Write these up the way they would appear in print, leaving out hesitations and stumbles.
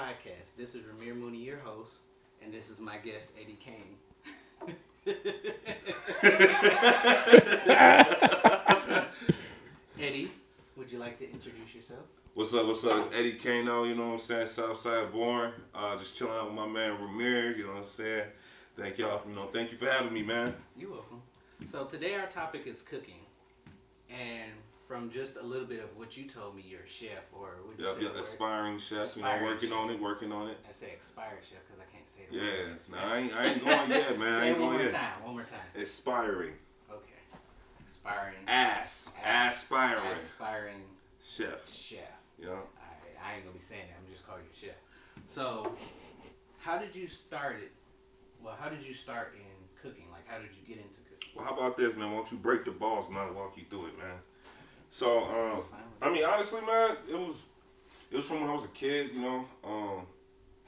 Podcast. This is Ramir, Mooney, your host, and this is my guest, Eddie Kane. Eddie, would you like to introduce yourself? What's up? It's Eddie Kane, you know what I'm saying? SouthSide born. Just chilling out with my man Ramir, you know what I'm saying? Thank y'all thank you for having me, man. You're welcome. So today our topic is cooking. And from just a little bit of what you told me, you're a chef, or what you say? Aspiring chef, working on it. I say expired chef because I can't say it. Yeah, no, I ain't going yet, man. Say I ain't it one going more yet. time. One more time. Aspiring. Okay. Aspiring. Aspiring. Aspiring. Chef. Yeah. I ain't gonna be saying that. I'm just calling you chef. So, how did you start it? Well, how did you start in cooking? Like, how did you get into cooking? Well, how about this, man? Why don't you break the balls and I'll walk you through it, man? So, I mean, honestly, man, it was from when I was a kid,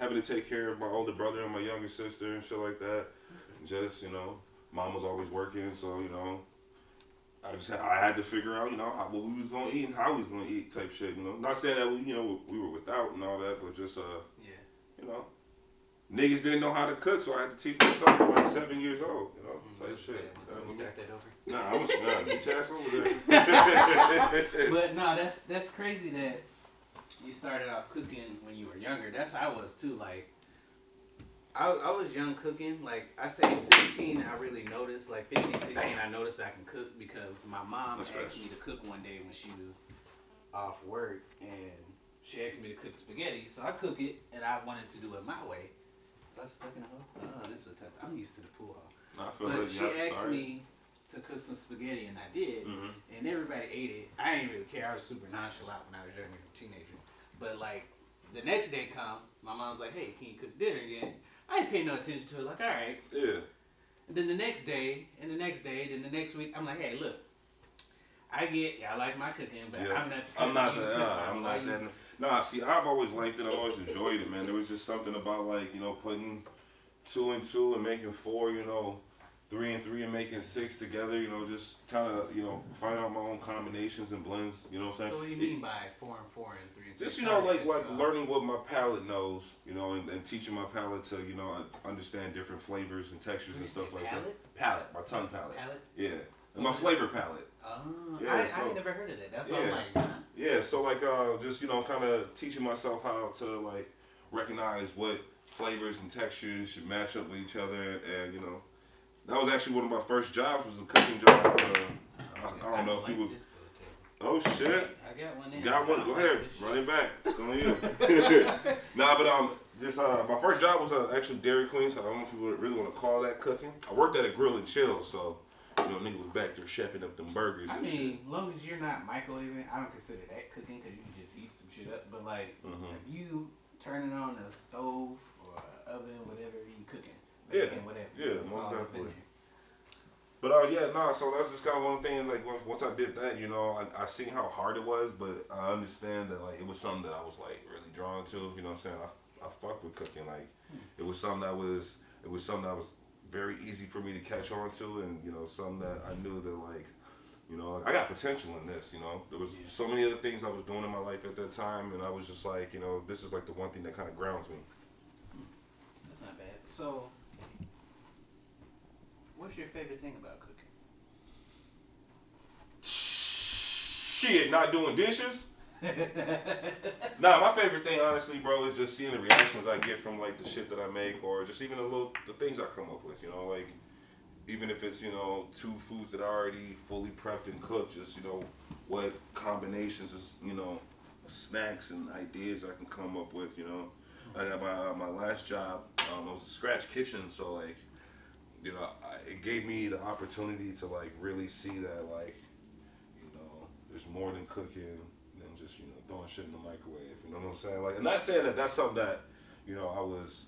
having to take care of my older brother and my younger sister and shit like that. Just, mom was always working, so, I had to figure out, what we was gonna eat and how we was gonna eat type shit, Not saying that we were without and all that, but just niggas didn't know how to cook, so I had to teach myself at like 7 years old, type shit. Let me start that over. Nah, I was get your ass over there. But no, that's crazy that you started off cooking when you were younger. That's how I was too. Like I was young cooking. Like I say 16, I really noticed. Like 15, 16, I noticed I can cook because my mom asked me to cook one day when she was off work, and she asked me to cook spaghetti. So I cook it, and I wanted to do it my way. I stuck in a hole. Oh, this was tough. I'm used to the pool hall. But she asked me to cook some spaghetti, and I did. Mm-hmm. And everybody ate it. I didn't really care. I was super nonchalant when I was younger, teenager. But like the next day come, my mom was like, "Hey, can you cook dinner again?" I didn't pay no attention to it. Like, all right. Yeah. And then the next day, and the next day, then the next week, I'm like, "Hey, look, y'all like my cooking, but yeah. I'm not I'm not that. Nah, see, I've always liked it. I always enjoyed it, man. There was just something about like, putting 2 and 2 and making 4, 3 and 3 and making 6 together, just kind of, find out my own combinations and blends, what I'm saying? So what do you mean by 4 and 4 and 3 and 3? Just, like learning what my palate knows, and teaching my palate to, understand different flavors and textures and stuff like that. Palate, my tongue palate. Palate? Yeah. And my flavor palate. Oh, yeah, I ain't never heard of that. That's what I'm like, huh? Yeah, so like just, kind of teaching myself how to like recognize what flavors and textures should match up with each other, and that was actually one of my first jobs, was a cooking job. I don't know if you would. Oh shit! I got one in. Got one. Go ahead, run it back. It's on you. Nah, but just my first job was actually Dairy Queen, so I don't know if you would really want to call that cooking. I worked at a grill and chill, so. Nigga was back there chefing up them burgers and shit. As long as you're not microwaving, I don't consider that cooking because you can just heat some shit up. But like, if you turn it on a stove or an oven, whatever, you cooking. Whatever. Yeah, most definitely. But so that's just kind of one thing. Like once I did that, I seen how hard it was, but I understand that like it was something that I was like really drawn to. You know what I'm saying? I fuck with cooking. Like it was something that was very easy for me to catch on to, and something that I knew that like I got potential in this. There was so many other things I was doing in my life at that time, and I was just like, this is like the one thing that kind of grounds me. That's not bad. So what's your favorite thing about cooking? Shit, not doing dishes. Nah, my favorite thing, honestly, bro, is just seeing the reactions I get from like the shit that I make, or just even the things I come up with. Like even if it's 2 foods that are already fully prepped and cooked, just what combinations of snacks and ideas I can come up with. Like at my last job, it was a scratch kitchen, so like it gave me the opportunity to like really see that like there's more than cooking. Just throwing shit in the microwave, you know what I'm saying? Like, and not saying that that's something that I was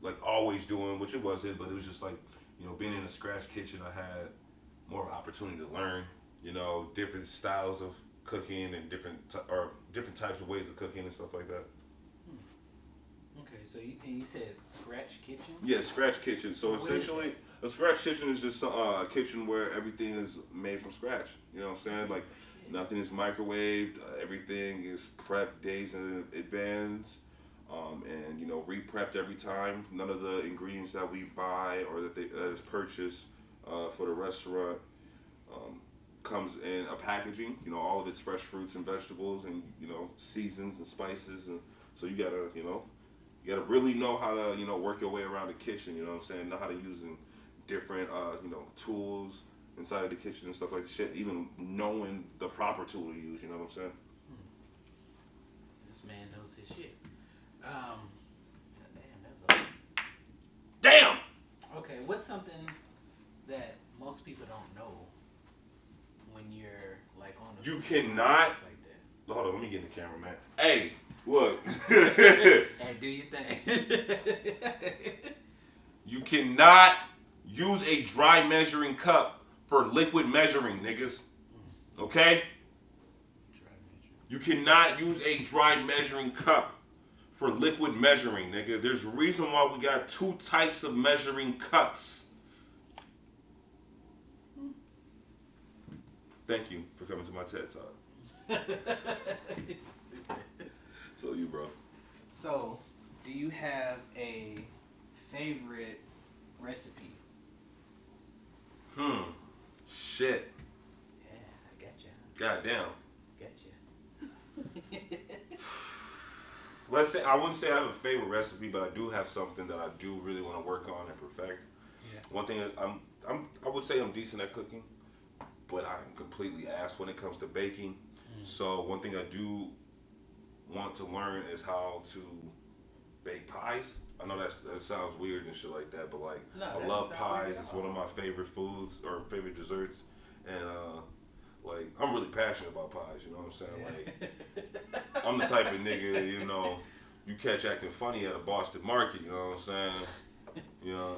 like always doing, which it wasn't, but it was just like being in a scratch kitchen, I had more of an opportunity to learn different styles of cooking and different types of ways of cooking and stuff like that. Okay, so you said scratch kitchen? Yeah, scratch kitchen. So essentially, a scratch kitchen is just a kitchen where everything is made from scratch. You know what I'm saying? Like Nothing is microwaved. Everything is prepped days in advance. And re-prepped every time. None of the ingredients that we buy or that is purchased for the restaurant comes in a packaging. All of it's fresh fruits and vegetables, and seasons and spices, and so you gotta really know how to work your way around the kitchen. You know what I'm saying? Know how to use different tools inside of the kitchen and stuff like that. Shit, even knowing the proper tool to use. You know what I'm saying? This man knows his shit. Damn. Okay, what's something that most people don't know when you're like on the You cannot. like that? Hold on, let me get in the camera, man. Hey, look. Hey, do your thing. You cannot use a dry measuring cup for liquid measuring, niggas. Okay? You cannot use a dry measuring cup for liquid measuring, nigga. There's a reason why we got two types of measuring cups. Thank you for coming to my TED Talk. So you, bro. So, do you have a favorite recipe? Shit. Yeah, I gotcha. Goddamn. Gotcha. Let's say I wouldn't say I have a favorite recipe, but I do have something that I do really want to work on and perfect. Yeah. One thing I would say I'm decent at cooking, but I'm completely ass when it comes to baking. So one thing I do want to learn is how to bake pies. I know that sounds weird and shit like that, but like I love pies. It's one of my favorite foods or favorite desserts, and like I'm really passionate about pies. You know what I'm saying? Like I'm the type of nigga you catch acting funny at a Boston market. You know what I'm saying?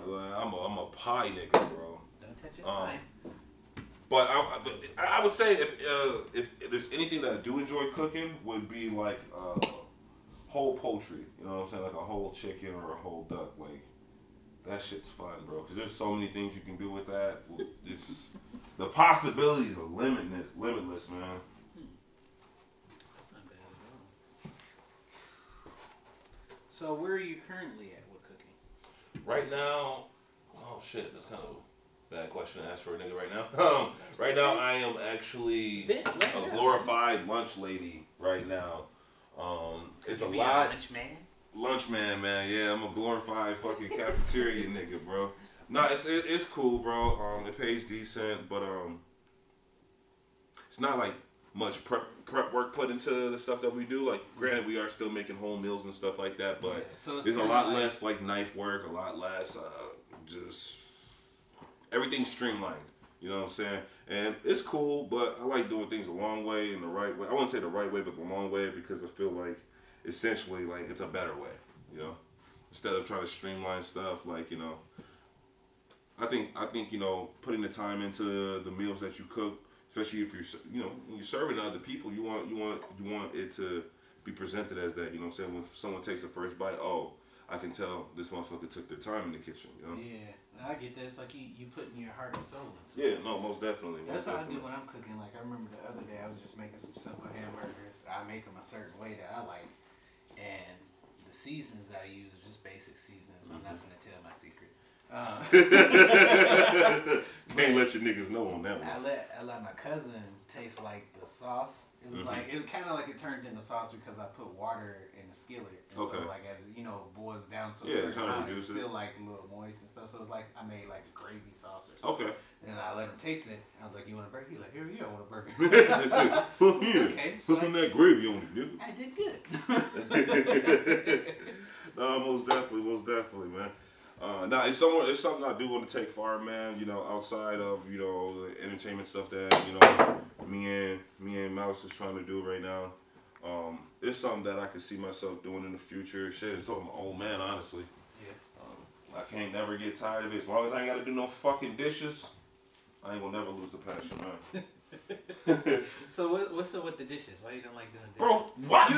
Like, I'm a pie nigga, bro. Don't touch his pie. But I would say if there's anything that I do enjoy cooking would be like whole poultry. You know what I'm saying? Like a whole chicken or a whole duck. Like that shit's fun, bro. Because there's so many things you can do with that. This is the possibilities are limitless, man. That's not bad at all. So where are you currently at with cooking? Right now, oh shit, that's kind of a bad question to ask for a nigga right now. Right now, I am actually a glorified lunch lady right now. It's a lot. Lunch man? Lunch man, yeah. I'm a glorified fucking cafeteria nigga, bro. No, it's cool, bro. It pays decent, but it's not like much prep work put into the stuff that we do. Like, granted, we are still making home meals and stuff like that, but so there's a lot less like knife work, a lot less just everything's streamlined. You know what I'm saying? And it's cool, but I like doing things the long way and the right way. I wouldn't say the right way, but the long way, because I feel like essentially like it's a better way. Instead of trying to streamline stuff, like I think putting the time into the meals that you cook, especially if you're when you're serving to other people, you want it to be presented as that. You know what I'm saying? When someone takes the first bite, oh, I can tell this motherfucker took their time in the kitchen. Yeah, I get that. It's like you putting your heart and soul into it. Yeah, no, most definitely. That's how I do when I'm cooking. Like I remember the other day I was just making some simple hamburgers. I make them a certain way that I like, and the seasons that I use are just basic seasons. I'm not gonna tell my secret. Can't let your niggas know on that one. I let my cousin taste like the sauce. It was like it kind of like it turned into sauce because I put water in the skillet. And so like as it boils down to a certain amount, it's still like a little moist and stuff. So it's like I made like a gravy sauce or something. Okay. And I let him taste it. I was like, "You want a burger?" He's like, "Here, I want a burger." Okay. So put some of that gravy on it, dude. I did good. No, most definitely, man. Now it's something I do want to take far, man. Outside of the entertainment stuff that me and Mouse is trying to do right now. It's something that I can see myself doing in the future. Shit, it's I'm an old man, honestly. Yeah. I can't never get tired of it. As long as I ain't got to do no fucking dishes, I ain't gonna never lose the passion, man. So what's up with the dishes? Why you don't like doing dishes? Bro,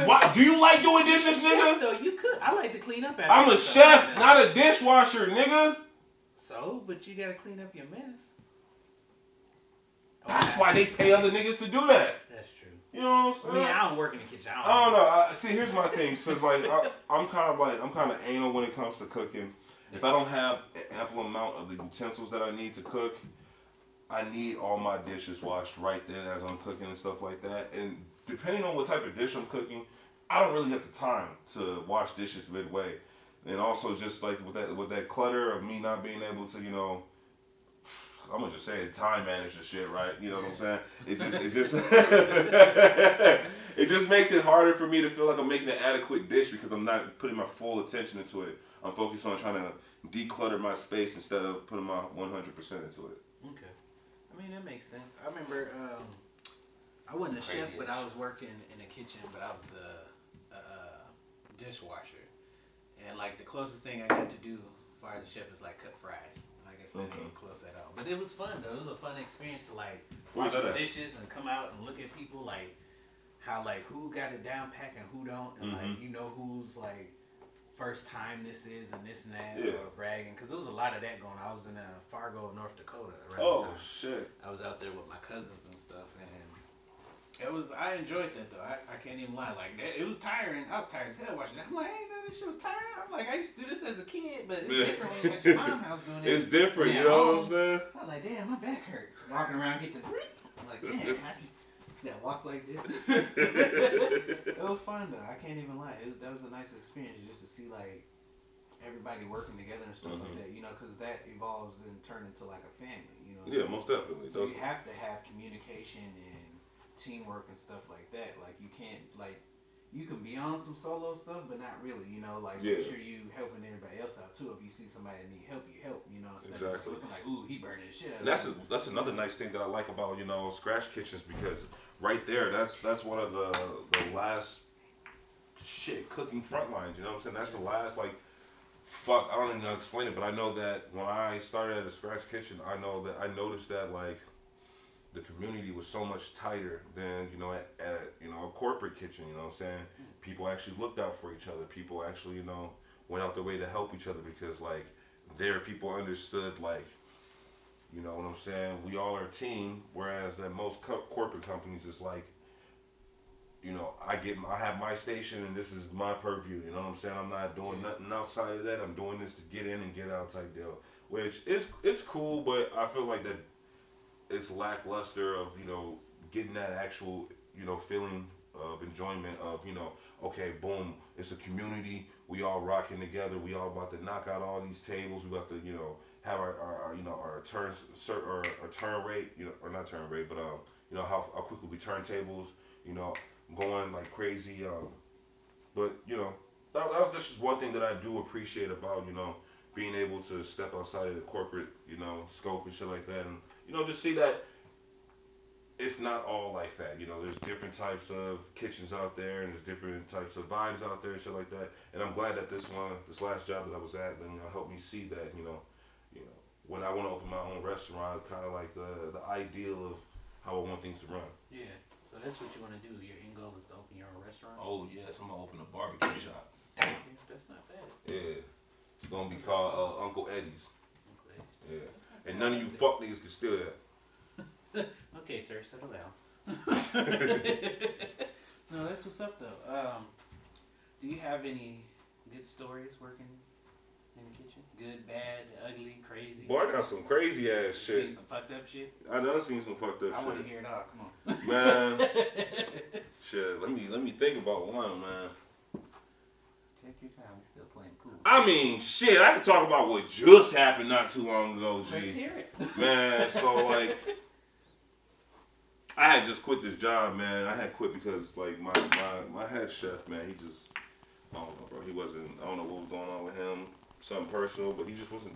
what? Do you like doing dishes, nigga? Chef, though, you could. I like to clean up after. I'm a chef, not a dishwasher, nigga. So, but you gotta clean up your mess. That's why they pay other niggas to do that. That's true. You know what I'm saying? I mean, I don't work in the kitchen. I don't know. See, here's my thing. So it's like I'm kind of anal when it comes to cooking. If I don't have an ample amount of the utensils that I need to cook, I need all my dishes washed right then as I'm cooking and stuff like that. And depending on what type of dish I'm cooking, I don't really have the time to wash dishes midway. And also just like with that clutter of me not being able to, I'm gonna just say it, time manage the shit, right? You know what I'm saying? It just it just makes it harder for me to feel like I'm making an adequate dish because I'm not putting my full attention into it. I'm focused on trying to declutter my space instead of putting my 100% into it. Okay. I mean, that makes sense. I remember I wasn't a chef, but I was working in the kitchen, but I was the dishwasher. And like the closest thing I got to do as far as a chef is like cut fries. I guess that ain't close at all. But it was fun though. It was a fun experience to like wash the dishes and come out and look at people like how like who got it down pack and who don't, and like who's like first time this is and this and that or bragging, because there was a lot of that going on. I was in Fargo, North Dakota around the time. Shit. I was out there with my cousins and stuff, and I enjoyed that though. I can't even lie. Like that, it was tiring. I was tired as hell watching that. I'm like, hey, no, this shit was tiring. I'm like, I used to do this as a kid, but it's different when you're at your mom's house doing it. It's different, you know what I'm saying? I was like, damn, my back hurt. Walking around, get the. I'm like, damn, that walk like this. It was fun though. I can't even lie. That was a nice experience just to see like everybody working together and stuff like that. Because that evolves and turns into like a family. Yeah, most definitely. So you have to have communication and teamwork and stuff like that. Like you can't you can be on some solo stuff, but not really. Make sure you helping everybody else out too. If you see somebody that need help, you help. Instead of just looking like, ooh, he burning his shit. And that's another nice thing that I like about scratch kitchens, because right there, that's one of the last cooking front lines. You know what I'm saying? That's the last I don't even know how to explain it, but I know that when I started at a scratch kitchen, I noticed that like the community was so much tighter than at a corporate kitchen. You know what I'm saying? People actually looked out for each other. People actually went out their way to help each other, because like there people understood like, you know what I'm saying, we all are a team. Whereas that most corporate companies is like, I have my station and this is my purview. You know what I'm saying? I'm not doing nothing outside of that. I'm doing this to get in and get out type deal. Which it's cool, but I feel like that it's lackluster of getting that actual feeling of enjoyment of okay, boom, it's a community. We all rocking together. We all about to knock out all these tables. We about to have our turns or our turn rate, or not turn rate, but how quickly we turn tables, going like crazy. But that's just one thing that I do appreciate about being able to step outside of the corporate scope and shit like that, and just see that it's not all like that. There's different types of kitchens out there, and there's different types of vibes out there and shit like that. And I'm glad that this last job that I was at, helped me see that. When I want to open my own restaurant, kind of like the ideal of how I want things to run. Yeah. So that's what you want to do. Your end goal is to open your own restaurant. Oh yes, I'm gonna open a barbecue shop. Damn, that's not bad. Yeah, it's gonna be called Uncle Eddie's. Uncle Eddie's. Yeah, and none of you fuck niggas can steal that. Okay, sir, settle down. No, that's what's up though. Do you have any good stories working in the kitchen? Good, bad, ugly, crazy? Boy, I got some crazy ass shit. Seen some fucked up shit? I done seen some fucked up shit. I want to hear it all. Come on. Man, shit. Let me think about one, man. Take your time. We still playing cool. I mean, shit. I could talk about what just happened not too long ago, G. Let's hear it. Man, so like, I had just quit this job, man. I had quit because like my head chef, man, he just, I don't know, bro. I don't know what was going on with him. Something personal, but he just wasn't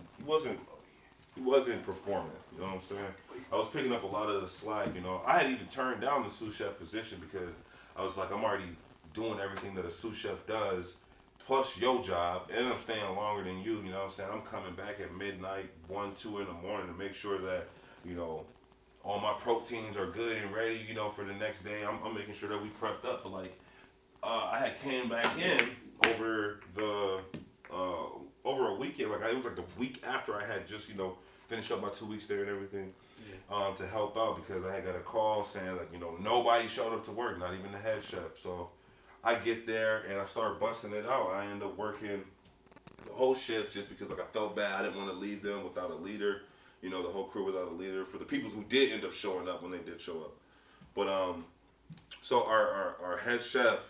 performing. You know what I'm saying? I was picking up a lot of the slack. I had even turned down the sous chef position because I was like, I'm already doing everything that a sous chef does, plus your job, and I'm staying longer than you. You know what I'm saying? I'm coming back at midnight, 1, 2 in the morning to make sure that all my proteins are good and ready. For the next day. I'm making sure that we prepped up. But like, I had came back in over over a weekend. Like it was like the week after I had just finished up my 2 weeks there and everything. Yeah. To help out because I had got a call saying like nobody showed up to work, not even the head chef. So I get there and I start busting it out. I end up working the whole shift just because like I felt bad. I didn't want to leave them without a leader. The whole crew without a leader. For the people who did end up showing up when they did show up. But so our head chef,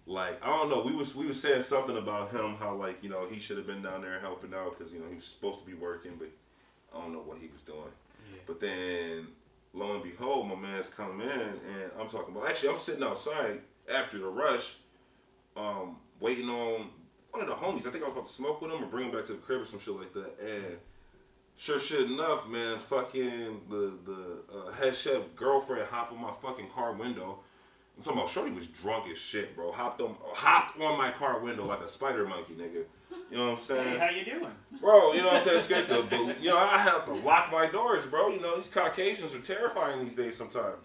like I don't know, we was saying something about him how like he should have been down there helping out because he was supposed to be working, but I don't know what he was doing. Yeah. But then lo and behold, my man's come in and I'm talking about. Actually, I'm sitting outside after the rush, waiting on one of the homies. I think I was about to smoke with him or bring him back to the crib or some shit like that. And sure shit enough, man, fucking the head chef girlfriend hopped on my fucking car window. I'm talking about shorty was drunk as shit, bro. Hopped on my car window like a spider monkey, nigga. You know what I'm saying? Hey, how you doing? Bro, you know what I'm saying? Scared the, I have to lock my doors, bro. These Caucasians are terrifying these days sometimes.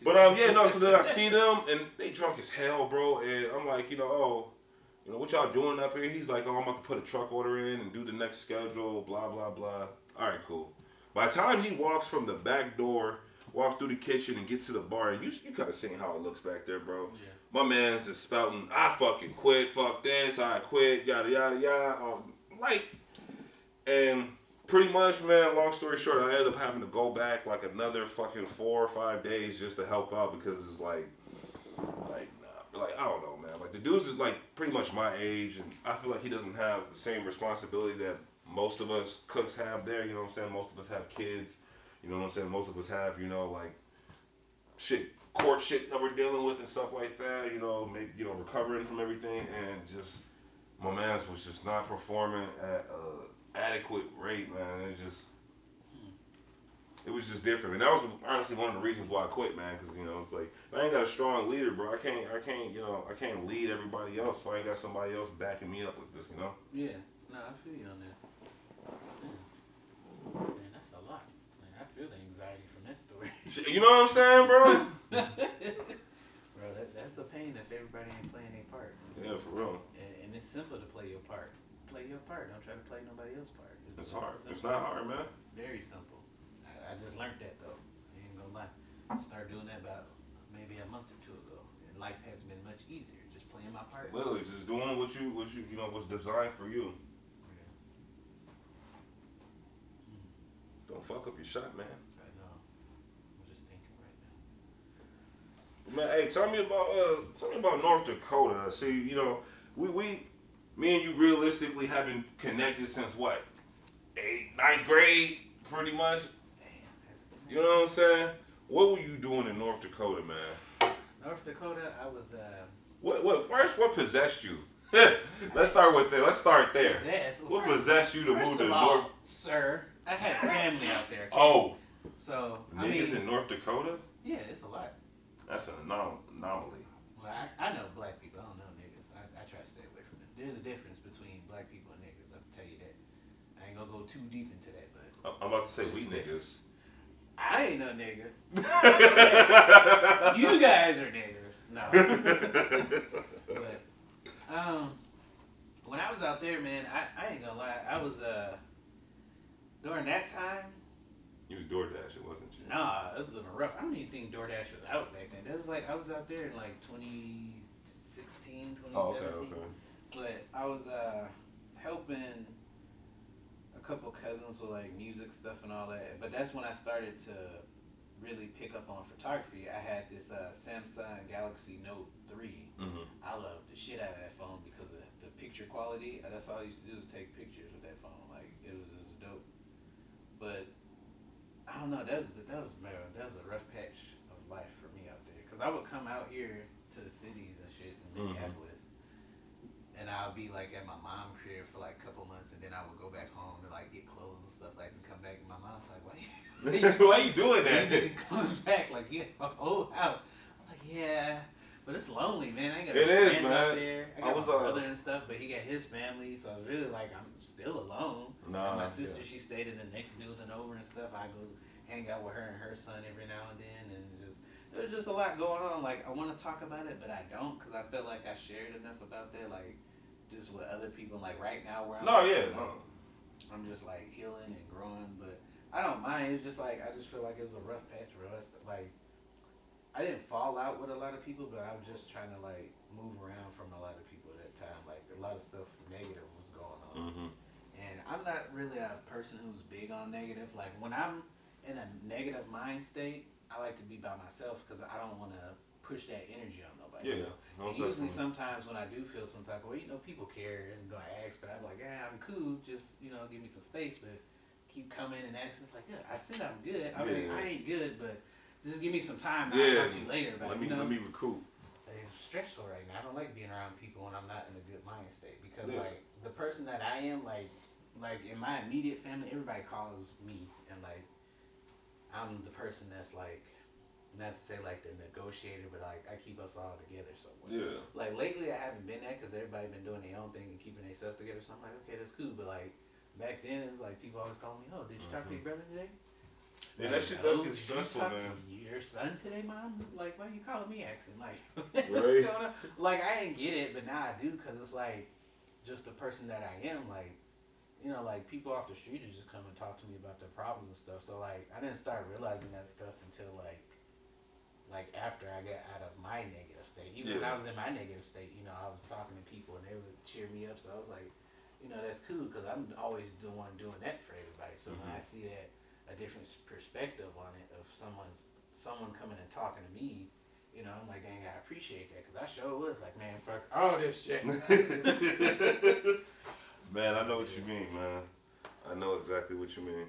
But so then I see them and they drunk as hell, bro. And I'm like, what y'all doing up here? He's like, I'm about to put a truck order in and do the next schedule, blah, blah, blah. All right, cool. By the time he walks from the back door, walks through the kitchen and gets to the bar, and you kind of seen how it looks back there, bro. Yeah. My man's just spouting, I fucking quit, fuck this, I quit, yada, yada, yada. And pretty much, man, long story short, I ended up having to go back like another fucking 4 or 5 days just to help out because it's like I don't know, man. Like the dude's is like pretty much my age, and I feel like he doesn't have the same responsibility that most of us cooks have there. You know what I'm saying? Most of us have kids. You know what I'm saying? Most of us have, like court shit that we're dealing with and stuff like that. Maybe recovering from everything, and just my man's was just not performing at an adequate rate, man. It was just different, and that was honestly one of the reasons why I quit, man. Because it's like if I ain't got a strong leader, bro. I can't lead everybody else. So I ain't got somebody else backing me up with this, Yeah, no, I feel you on that. Man, that's a lot. Man, I feel the anxiety from that story. You know what I'm saying, bro? Bro, that's a pain if everybody ain't playing their part. Yeah, for real. And it's simple to play your part. Play your part. Don't try to play nobody else's part. It's hard. It's not hard, man. Very simple. I just learned that though. I ain't gonna lie. I started doing that about maybe a month or two ago, and life has been much easier. Just playing my part. Literally, just doing what you was designed for you. Yeah. Don't fuck up your shot, man. I know. I'm just thinking right now. Man, hey, tell me about North Dakota. See, me and you realistically haven't connected since what? 9th grade, pretty much. You know what I'm saying? What were you doing in North Dakota, man? North Dakota, I was What possessed you? Let's start with that. Let's start there. Well, what possessed you to move to the all, North? Sir, I had family out there. Okay? Oh. So niggas in North Dakota? Yeah, it's a lot. That's an anomaly. Well, I know black people. I don't know niggas. I try to stay away from it. There's a difference between black people and niggas. I'll tell you that. I ain't gonna go too deep into that, but I'm about to say we niggas. I ain't no nigga. You guys are niggas. No. But when I was out there, man, I ain't gonna lie. I was during that time. You was DoorDash, wasn't you? Nah, it was living rough. I don't even think DoorDash was out back then. That was like I was out there in like 2016, 2017. Oh, okay. But I was helping a couple cousins with like music stuff and all that. But that's when I started to really pick up on photography. I had this Samsung Galaxy Note 3. Mm-hmm. I loved the shit out of that phone because of the picture quality. That's all I used to do was take pictures with that phone. Like it was dope. But I don't know. That was a rough patch of life for me out there. Cause I would come out here to the cities and shit in Minneapolis, and I'll be like at my mom's crib for like a couple months, and then I would go back home to like get clothes and stuff like, and come back, and my mom's like, why you doing that? Coming back like you have a whole house. I'm like, yeah. But it's lonely, man. I ain't got no friends man. out there. I got my brother and stuff, but he got his family, so I was really like, I'm still alone. Nah, and my sister, she stayed in the next building over and stuff. I go hang out with her and her son every now and then, and there's just a lot going on. Like I want to talk about it, but I don't, because I feel like I shared enough about that. Like just with other people. Like right now, where I'm No, at, yeah, like, no. I'm just like healing and growing, but I don't mind. It's just like I just feel like it was a rough patch for us. Like I didn't fall out with a lot of people, but I was just trying to like move around from a lot of people at that time. Like a lot of stuff negative was going on, and I'm not really a person who's big on negative. Like when I'm in a negative mind state, I like to be by myself because I don't want to push that energy on nobody. Yeah. You know? And usually, sometimes when I do feel some type of way, people care and gonna ask, but I'm like, yeah, I'm cool. Just give me some space, but keep coming and asking. Like, yeah, I said I'm good. I mean, I ain't good, but just give me some time. And I'll talk to you later. About let me recoup. It's stressful right now. I don't like being around people when I'm not in a good mind state because like the person that I am, like in my immediate family, everybody calls me and like I'm the person that's like. Not to say like the negotiator, but like I keep us all together somewhere. Yeah. Like lately, I haven't been that because everybody been doing their own thing and keeping themselves together. So I'm like, okay, that's cool. But like back then, it was like people always calling me, "Oh, did you talk to your brother today?" Yeah, like, that shit does get stressful, man. To your son today, mom? Like, why you calling me asking? Like, right. what's going on? Like, I didn't get it, but now I do because it's like just the person that I am. Like, like people off the street are just come and talk to me about their problems and stuff. So like, I didn't start realizing that stuff until like after I got out of my negative state. Even when I was in my negative state, I was talking to people and they would cheer me up. So I was like, that's cool because I'm always doing that for everybody. So when I see that a different perspective on it of someone coming and talking to me, I'm like, dang, I appreciate that because I sure was like, man, fuck all this shit. Man, I know what you mean, man. I know exactly what you mean.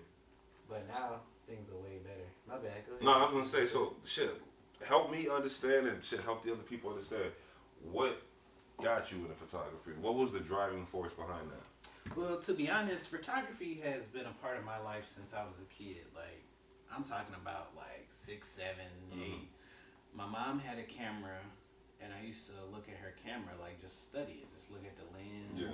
But now things are way better. My bad. Go ahead. No, I was gonna say shit. Help me understand and shit. Help the other people understand what got you into photography. What was the driving force behind that? Well, to be honest, photography has been a part of my life since I was a kid. Like, I'm talking about like 6, 7, 8. My mom had a camera, and I used to look at her camera, like just study it, just look at the lens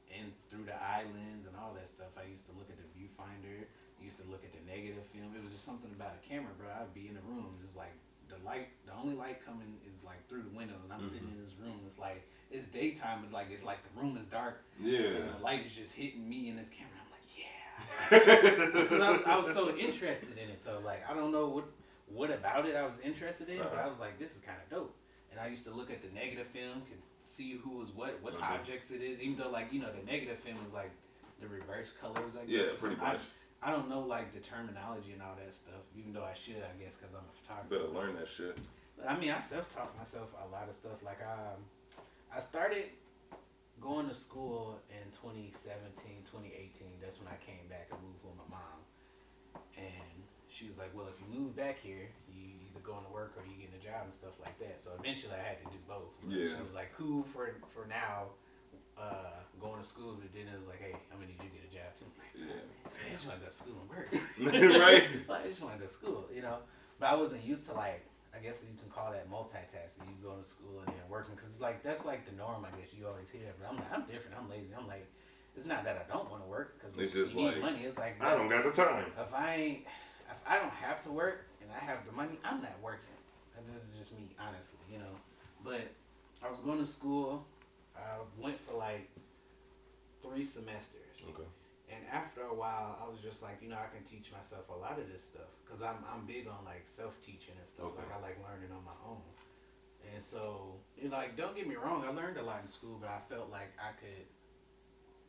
and through the eye lens and all that stuff. I used to look at the viewfinder. Used to look at the negative film. It was just something about a camera, bro. I'd be in a room, just like the only light coming is like through the window, and I'm sitting in this room. It's like it's daytime, but like it's like the room is dark. Yeah. And the light is just hitting me in this camera. I'm like, yeah. Because I was so interested in it though. Like I don't know what about it I was interested in, but I was like, this is kind of dope. And I used to look at the negative film, could see who was what objects it is. Even though like the negative film is like the reverse colors. I guess. Yeah, pretty much. I don't know like the terminology and all that stuff, even though I should, I guess, because I'm a photographer. Better learn that shit. I mean, I self-taught myself a lot of stuff. Like I started going to school in 2017, 2018. That's when I came back and moved with my mom. And she was like, well, if you move back here, you either going to work or you getting a job and stuff like that. So eventually I had to do both. Yeah. She was like, cool for now. Going to school, but then it was like, hey, I'm gonna need you to get a job too. I'm like, I just want to go to school and work. Right? Like, I just want to go to school, But I wasn't used to like, I guess you can call that multitasking. You go to school and then working, because like that's like the norm. I guess you always hear. But I'm like, I'm different. I'm lazy. I'm like, it's not that I don't want to work because it's just you like need money. It's like I don't got the time. If I don't have to work and I have the money, I'm not working. That's just me, honestly, But I was going to school. I went for like 3 semesters. Okay. And after a while, I was just like, I can teach myself a lot of this stuff because I'm big on like self-teaching and stuff. Okay. Like I like learning on my own. And so, like, don't get me wrong, I learned a lot in school, but I felt like I could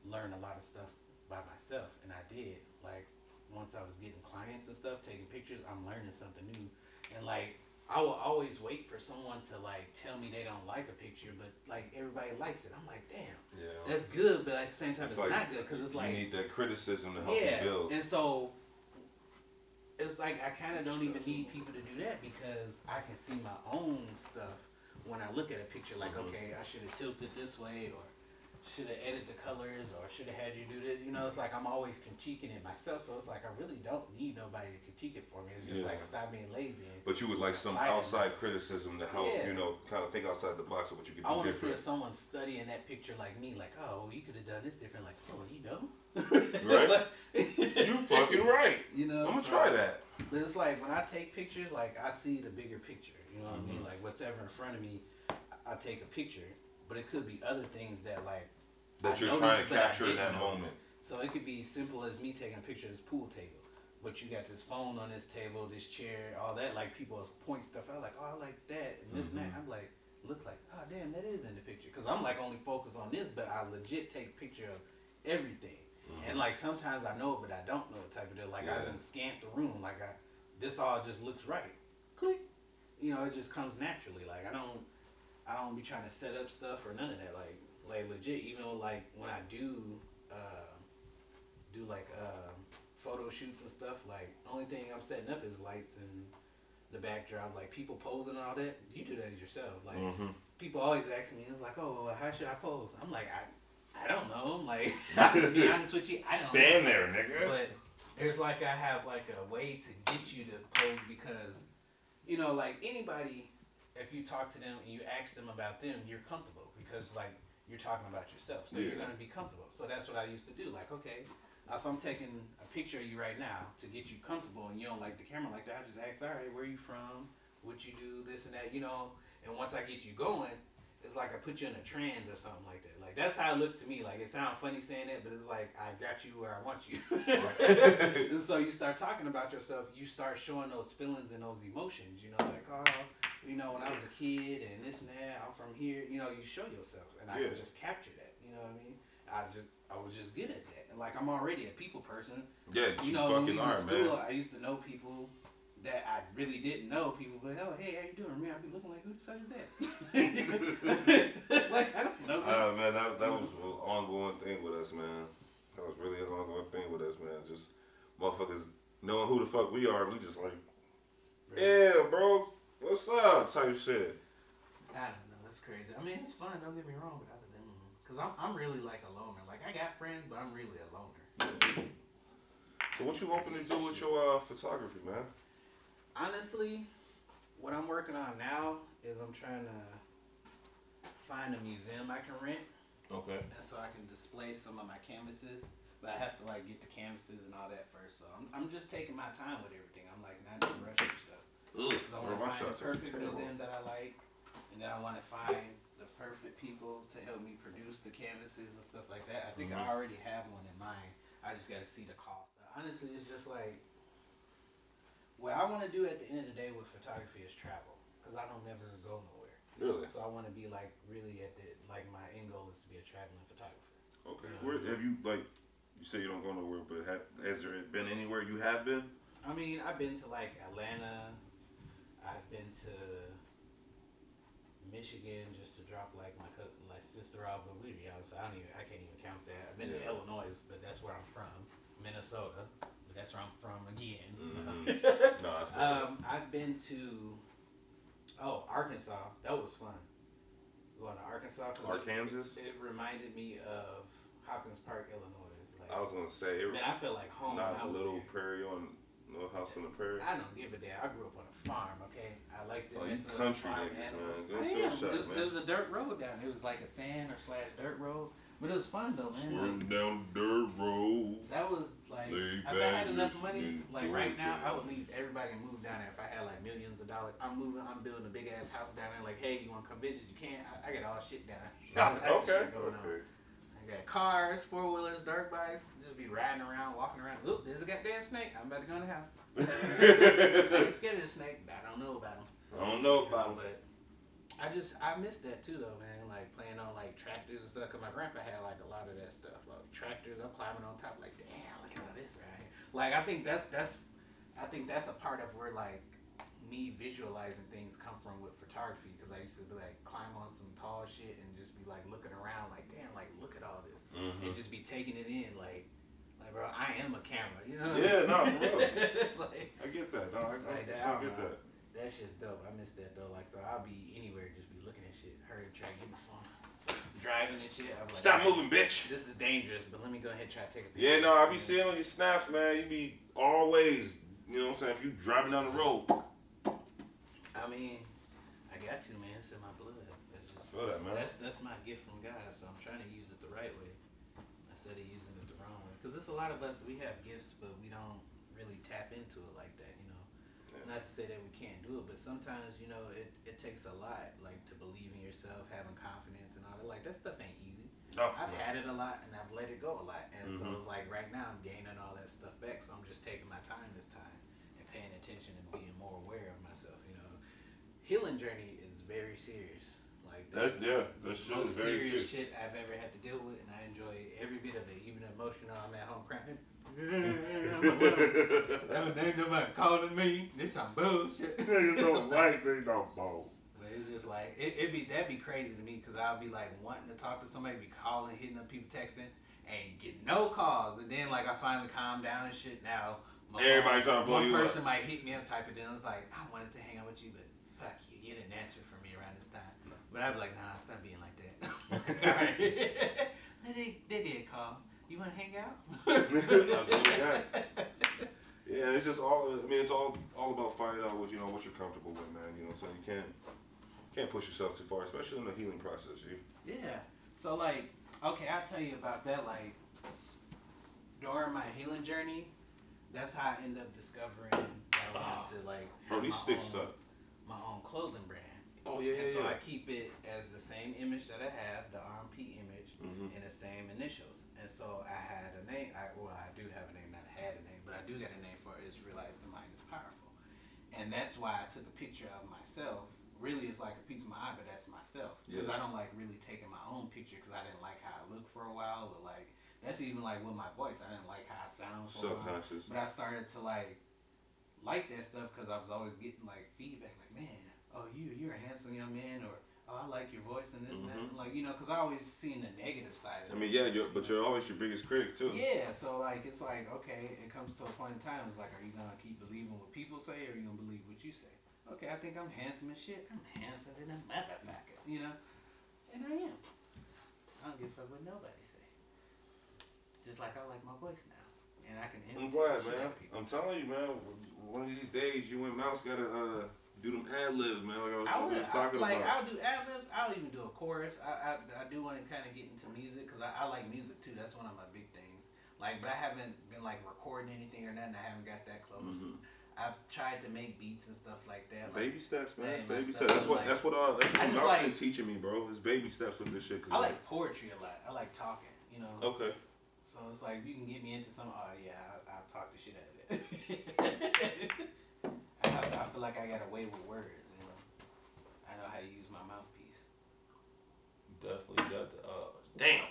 learn a lot of stuff by myself, and I did. Like, once I was getting clients and stuff, taking pictures, I'm learning something new. And like, I will always wait for someone to like tell me they don't like a picture, but like everybody likes it. I'm like, damn, that's good, but at the same time, it's like, not good because it's like you need that criticism to help you build. And so it's like I kind of don't even need people to do that because I can see my own stuff when I look at a picture. Like, okay, I should have tilted this way, or should have edited the colors, or should have had you do this. It's like I'm always critiquing it myself, so it's like I really don't need nobody to critique it for me. It's just like stop being lazy. But you would like some outside criticism to help, kind of think outside the box of what you could do. I want to see if someone's studying that picture like me, like, oh, you could have done this different. Like, oh, right? You fucking right. I'm gonna try that. But it's like when I take pictures, like I see the bigger picture. You know what I mean? Like whatever in front of me, I take a picture. but it could be other things that like that I you're noticed, trying to but I capture in didn't that notice. moment. So it could be simple as me taking a picture of this pool table, but you got this phone on this table, this chair, all that. Like people point stuff out, like, oh, I like that and this and that. I'm like, look like, oh damn, that is in the picture. Cause I'm like only focused on this, but I legit take a picture of everything. And like sometimes I know it, but I don't know it type of deal. Like I done scanned the room, like this all just looks right. Click, you know, it just comes naturally. Like I don't be trying to set up stuff or none of that. Like legit, even though like when I do like photo shoots and stuff, like only thing I'm setting up is lights and the backdrop. Like people posing and all that, you do that yourself. Like people always ask me, it's like, oh, well, how should I pose? I'm like, I don't know. Like to be honest with you, I don't Stand know. there, nigga. But there's like I have like a way to get you to pose because, you know, like anybody, if you talk to them and you ask them about them, you're comfortable because like you're talking about yourself, so you're gonna be comfortable. So that's what I used to do. Like, okay, if I'm taking a picture of you right now to get you comfortable and you don't like the camera like that, I just ask, all right, where are you from? What you do? This and that, you know. And once I get you going, it's like I put you in a trance or something like that. Like that's how it looked to me. Like it sounds funny saying that, but it's like I got you where I want you. And so you start talking about yourself. You start showing those feelings and those emotions. You know, like oh, you know, when I was a kid and this and that, I'm from here. You know, you show yourself, and I could just capture that. You know what I mean? I was just good at that. And like I'm already a people person. Yeah, you know, when we fucking was are, in school, man. I used to know people that I really didn't know. People would be like, oh, hey, how you doing? Man, I'd be looking like, who the fuck is that? Like, I don't know. Man, that was an ongoing thing with us, man. That was really an ongoing thing with us, man. Just motherfuckers knowing who the fuck we are. We just like, yeah, bro, what's up? Type shit. I don't know. That's crazy. I mean, it's fun. Don't get me wrong, but because I'm really like a loner. Like I got friends, but I'm really a loner. So what you hoping to do with your photography, man? Honestly, what I'm working on now is I'm trying to find a museum I can rent. Okay. So I can display some of my canvases. But I have to like get the canvases and all that first. So I'm just taking my time with everything. I'm like not doing rushing stuff. Because I want to find the perfect museum that I like. And then I want to find the perfect people to help me produce the canvases and stuff like that. I think I already have one in mind. I just got to see the cost. Honestly, it's just like, what I want to do at the end of the day with photography is travel. Because I don't never go nowhere. Really? So I want to be like really at the, like my end goal is to be a traveling photographer. Okay. You know Where have you, like, you say you don't go nowhere, but has there been anywhere you have been? I mean, I've been to like Atlanta. I've been to Michigan just to drop like my sister off, but we be honest, I can't even count that. I've been to Illinois, but that's where I'm from. Minnesota, but that's where I'm from again. I've been to Arkansas. That was fun. Going to Arkansas. Arkansas? It reminded me of Hopkins Park, Illinois. Like, I was gonna say, man, I feel like home. Not Little Prairie on No House on the Prairie. I don't give a damn. I grew up on a farm. Okay, I like to. Oh, you country niggas, man. Go shot, man. It was a dirt road down. It was like a sand or / dirt road, but it was fun though, man. Swerving down the dirt road. That was like, if I had enough money, like right now, I would leave everybody and move down there. If I had like millions of dollars, I'm building a big ass house down there. Like, hey, you want to come visit? You can't. I got all shit down here. All types of shit going on. I got cars, 4-wheelers, dirt bikes. Just be riding around, walking around. Oop, there's a goddamn snake. I'm about to go in the house. I ain't scared of the snake, but I don't know about him. But I missed that too though, man. Like playing on like tractors and stuff. Cause my grandpa had like a lot of that stuff. Like tractors, I'm climbing on top. Like damn, look at all this right here. Like I think that's a part of where like me visualizing things come from with photography. Cause I used to be like climb on some tall shit and just be like looking around. Like damn, like look at all this, and just be taking it in. Like bro, I am a camera. You know? Yeah, no, for real. Like, I get that. No, I get that. That shit's dope. I miss that though. Like, so I'll be anywhere, just be looking at shit. Hurry, try to get my phone. Driving and shit. I'm like, stop moving, bitch. This is dangerous, but let me go ahead and try to take a picture. Yeah, no, I be seeing on your snaps, man. You be always, you know what I'm saying? If you driving down the road. I mean, I got to, man. It's in my blood. That's my gift from God. So I'm trying to use it the right way instead of using it the wrong way. Because there's a lot of us, we have gifts, but we don't really tap into it like that, you know. Not to say that we can't do it, but sometimes, you know, it takes a lot, like, to believe in yourself, having confidence and all that. Like, that stuff ain't easy. I've had it a lot, and I've let it go a lot. And so it's like right now I'm gaining all that stuff back. So I'm just taking my time this time and paying attention and being more aware of myself, you know. Healing journey is very serious. Like, that's the very most serious serious shit I've ever had to deal with, and I enjoy every bit of it, even emotional. I'm at home crying. They nobody calling me. This some bullshit. Niggas don't like they don't ball. But it's just like that'd be crazy to me because I'll be like wanting to talk to somebody, be calling, hitting up people, texting, and get no calls. And then like I finally calm down and shit. Now Everybody trying to blow you up. One person might hit me up, type of thing. It's like I wanted to hang out with you, but fuck you, you didn't answer for me around this time. But I'd be like, nah, stop being like that. All right, they did call. You want to hang out? Yeah, it's just all. I mean, it's all about finding out what you're comfortable with, man. You know, so you can't push yourself too far, especially in the healing process. Yeah. So like, okay, I'll tell you about that. Like, during my healing journey, that's how I ended up discovering that I wanted to like have my own clothing brand. Oh yeah. And so I keep it as the same image that I have, the RMP image, and the same initials. And so I had a name. I do have a name. Not had a name, but I do got a name for it. It's Realize the Mind is Powerful. And that's why I took a picture of myself. Really, it's like a piece of my eye, but that's myself. Because I don't like really taking my own picture because I didn't like how I looked for a while. Or like, that's even like with my voice. I didn't like how I sound for a while. But I started to like that stuff because I was always getting like feedback. Like, man, oh, you're a handsome young man. Or, oh, I like your voice and this and that. Like, you know, because I always seen the negative side of it. I mean, yeah, but you're always your biggest critic, too. Yeah, so, like, it's like, okay, it comes to a point in time, it's like, are you going to keep believing what people say, or are you going to believe what you say? Okay, I think I'm handsome as shit. I'm handsome than a motherfucker, you know? And I am. I don't give a fuck what nobody say. Just like I like my voice now. And I can I'm glad, man. I'm telling you, man, one of these days, you and Mouse got to do them ad-libs, man. Like I was talking about. I'll do ad-libs. I'll even do a chorus. I do want to kind of get into music because I like music too. That's one of my big things. Like, but I haven't been like recording anything or nothing. I haven't got that close. I've tried to make beats and stuff like that. Baby steps, man. Baby steps. That's what Mouse been teaching me, bro. It's baby steps with this shit. I like poetry a lot. I like talking. You know. Okay. So it's like you can get me into some. Oh yeah, I'll talk the shit out of that. I feel like I got a way with words. You know. I know how to use my mouthpiece. Definitely got the. Damn.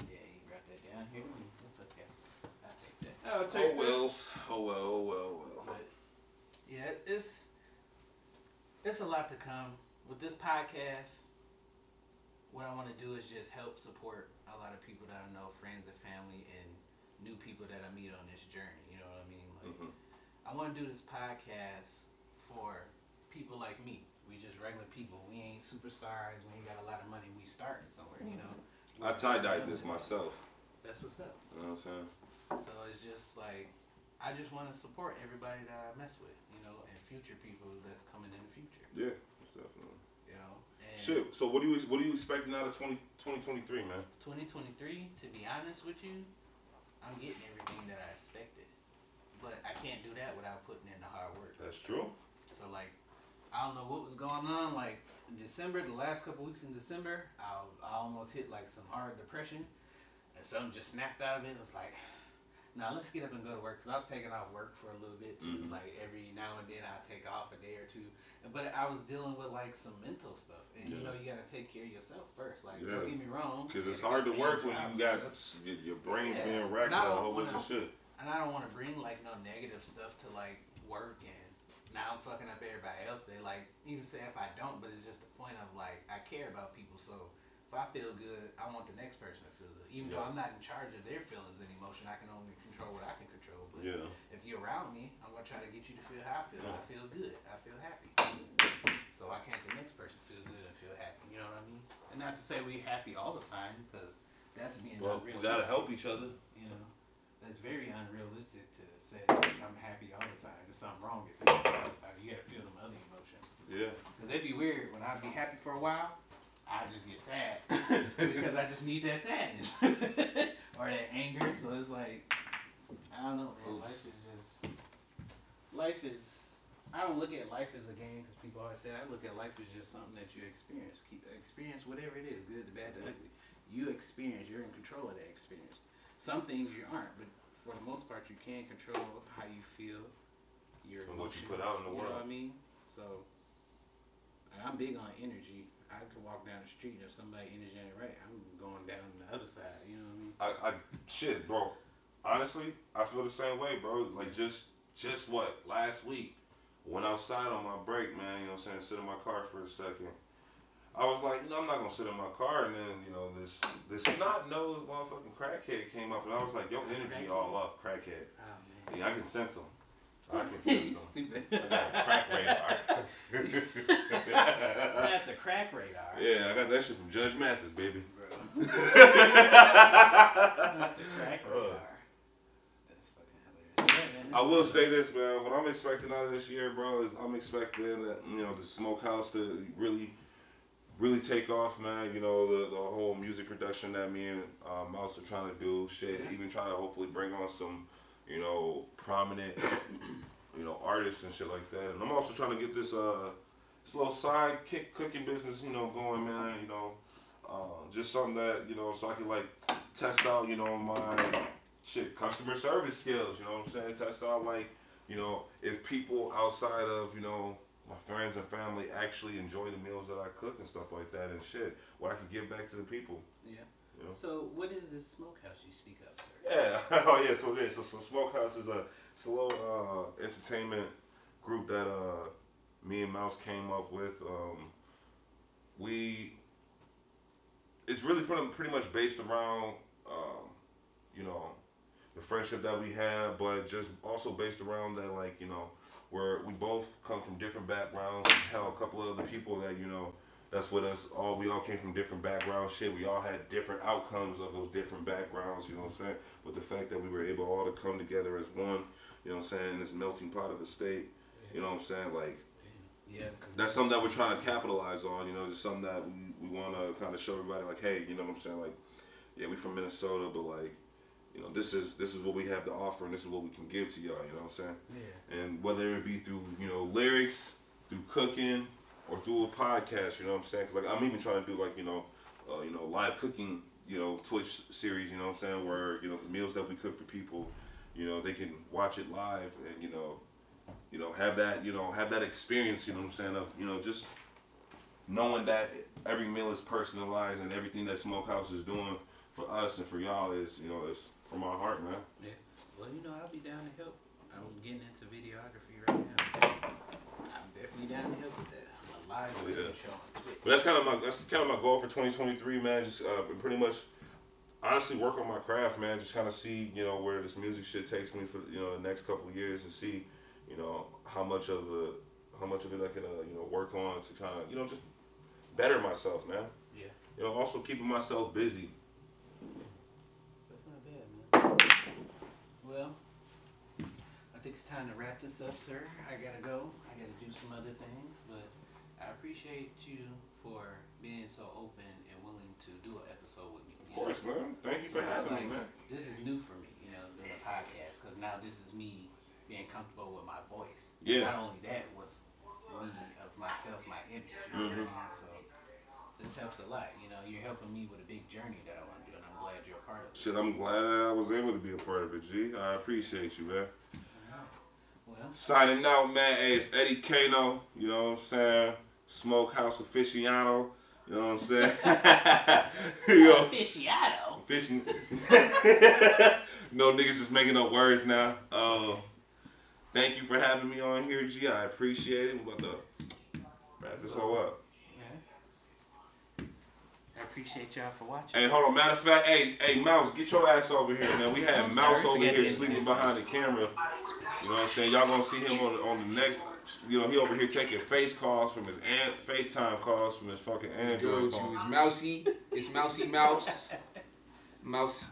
Yeah, you write that down here. That's okay. I'll take that. Oh well. But yeah, it's a lot to come with this podcast. What I want to do is just help support a lot of people that I know, friends and family, and new people that I meet on this journey. You know what I mean? Like, I want to do this podcast for people like me. We just regular people. We ain't superstars. We ain't got a lot of money. We starting somewhere, you know? I tie-dyed this myself. That's what's up. You know what I'm saying? So it's just like, I just want to support everybody that I mess with, you know, and future people that's coming in the future. Yeah, definitely. You know? And shit, so what do you expecting out of 2023, man? 2023, to be honest with you, I'm getting everything that I expected. But I can't do that without putting in the hard work. That's true. So like, I don't know what was going on. Like in December, the last couple weeks in December, I almost hit like some hard depression, and something just snapped out of it. It was like, now let's get up and go to work. Cause I was taking off work for a little bit too. Like every now and then I'll take off a day or two. But I was dealing with like some mental stuff, and you know you gotta take care of yourself first. Like don't get me wrong. Cause it's hard to work when you got your brain's being racked by a whole bunch of shit. And I don't want to bring like no negative stuff to like work, and now I'm fucking up everybody else. They like even say if I don't, but it's just the point of like I care about people. So if I feel good, I want the next person to feel good. Even though I'm not in charge of their feelings and emotion, I can only control what I can control. But if you're around me, I'm gonna try to get you to feel how I feel. I feel good. I feel happy. So why can't the next person feel good and feel happy? You know what I mean? And not to say we happy all the time, because that's being unrealistic. We gotta help each other. You know, that's very unrealistic to say I'm happy all the time. There's something wrong if you're happy all the time. You gotta feel them other emotions. Yeah. Because it'd be weird when I'd be happy for a while, I just get sad because I just need that sadness or that anger. So it's like, I don't know, man. Life is I don't look at life as a game because people always say I look at life as just something that you experience. Experience whatever it is, good, the bad, the ugly. You experience. You're in control of that experience. Some things you aren't, but for the most part, you can control how you feel, your emotions. And what you put out in the world. You know what I mean? So, and I'm big on energy. I could walk down the street and if somebody energy ain't right, I'm going down the other side. You know what I mean? Shit, bro. Honestly, I feel the same way, bro. Like just what last week, went outside on my break, man. You know what I'm saying? Sit in my car for a second. I was like, I'm not gonna sit in my car, and then this snot-nosed motherfucking crackhead came up, and I was like, your energy all off, crackhead. Oh man. Yeah, I can sense him. I can sense him. Stupid. I got a crack radar. I got the crack radar. Yeah, I got that shit from Judge Mathis, baby. Bro. The crack radar. That's fucking hilarious. Yeah, man, I will say this, man. What I'm expecting out of this year, bro, is I'm expecting that the Smokehouse to really take off, man. You know, the whole music production that me and Mouse are trying to do, shit. Even trying to hopefully bring on some, prominent, artists and shit like that. And I'm also trying to get this little side cooking business, going, man. Just something that, so I can like test out, my customer service skills. You know what I'm saying? Test out like, if people outside of, my friends and family actually enjoy the meals that I cook and stuff like that and shit. What I can give back to the people. Yeah. So what is this Smokehouse you speak of, sir? Yeah. Oh yeah. So Smokehouse is a little entertainment group that me and Mouse came up with. It's really pretty much based around the friendship that we have, but just also based around that where we both come from different backgrounds. Hell, a couple of other people that that's with us. We all came from different backgrounds. Shit, we all had different outcomes of those different backgrounds. You know what I'm saying? But the fact that we were able all to come together as one, you know what I'm saying, in this melting pot of a state. You know what I'm saying? Like, yeah, that's something that we're trying to capitalize on. Just something that we want to kind of show everybody. Like, hey, you know what I'm saying? Like, yeah, we from Minnesota, but like, this is what we have to offer, and this is what we can give to y'all. You know what I'm saying? Yeah. And whether it be through lyrics, through cooking, or through a podcast, you know what I'm saying? 'Cause like I'm even trying to do like live cooking, Twitch series. You know what I'm saying? Where the meals that we cook for people, they can watch it live and have that experience. You know what I'm saying? Of just knowing that every meal is personalized and everything that Smokehouse is doing for us and for y'all is is from our heart, man. Yeah. Well, I'll be down to help. I'm getting into videography right now, so I'm definitely down to help with that. I'm a live video show on Twitch. But that's kind of my goal for 2023, man. Just pretty much, honestly, work on my craft, man. Just kind of see, where this music shit takes me for the next couple of years, and see, how much of it I can work on to kind of just better myself, man. Yeah. Also keeping myself busy. That's not bad, man. Well, I think it's time to wrap this up, sir. I gotta go. I gotta do some other things, but I appreciate you for being so open and willing to do an episode with me. Of course, man. Thank you for having me, man. This is new for me, doing a podcast, because now this is me being comfortable with my voice. Yeah. Not only that, with me, of myself, my image. So this helps a lot. You're helping me with a big journey that I want to do, and I'm glad you're a part of it. Shit, I'm glad I was able to be a part of it, G. I appreciate you, man. Well, signing out, man. Hey, it's Eddie Kane. You know what I'm saying? Smokehouse aficionado. You know what I'm saying? Aficionado? No niggas just making up words now. Thank you for having me on here, G. I appreciate it. We're about to wrap this whole up. I appreciate y'all for watching. Hey, hold on. Matter of fact, hey, Mouse, get your ass over here, man. We had Mouse over here sleeping behind the camera. You know what I'm saying? Y'all gonna see him on the next. He over here taking FaceTime calls from his fucking Android phone. It's Mousy. It's Mousy Mouse. Mouse.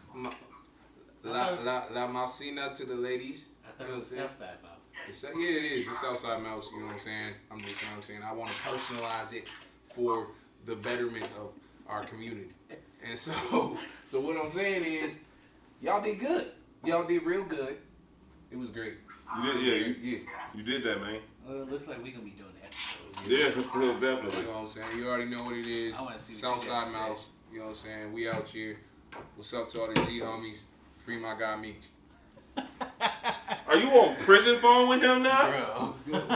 La Mousina to the ladies. I thought it was SouthSide Mouse. Yeah, it is. It's SouthSide Mouse. You know what I'm saying? I'm just, you know what I'm saying? I want to personalize it for the betterment of our community. And so what I'm saying is, y'all did good. Y'all did real good. It was great. You did, yeah. You did that, man. Well, it looks like we're going to be doing episodes. Yeah, most definitely. You know what I'm saying? You already know what it is. I want to see what you got SouthSide to say. Mouse. You know what I'm saying? We out here. What's up to all the G homies? Free my guy Meech. Are you on prison phone with him now? Bro.